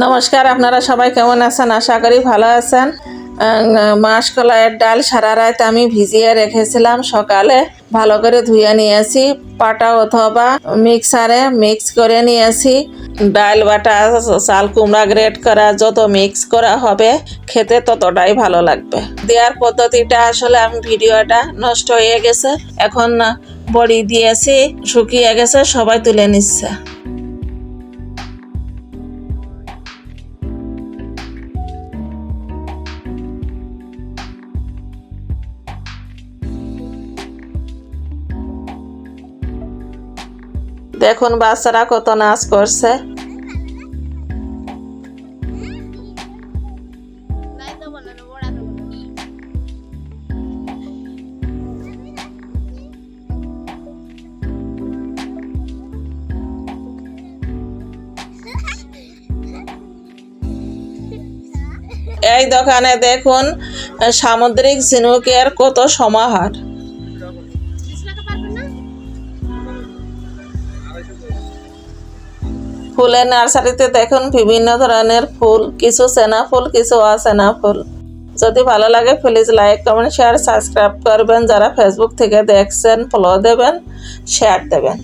নমস্কার, আপনারা সবাই কেমন আছেন? আশা করি ভালো আছেন। মাসকলাইয়ের ডাল সারা রাত আমি ভিজিয়ে রেখেছিলাম, সকালে ভালো করে ধুয়ে নিয়েছি, পাটা অথবা মিক্সারে মিক্স করে নিয়েছি। ডাল বাটা, চাল কুমড়া গ্রেট করা, যত মিক্স করা হবে খেতে ততটাই ভালো লাগবে। দেওয়ার পদ্ধতিটা আসলে আমি ভিডিওটা নষ্ট হয়ে গেছে, এখন বড়ি দিয়েছি, শুকিয়ে গেছে, সবাই তুলে নিচ্ছে। দেখুন বাচ্চারা কত নাচ করছে। এই দোকানে দেখুন সামুদ্রিক ঝিনুকের কত সমাহার। ফুলের নার্সারিতে দেখুন বিভিন্ন ধরনের ফুল, কিছু চেনা ফুল, কিছু অচেনা ফুল। যদি ভালো লাগে please like, comment, share, subscribe করবেন। যারা ফেসবুক থেকে দেখছেন ফলো দেবেন, শেয়ার দেবেন।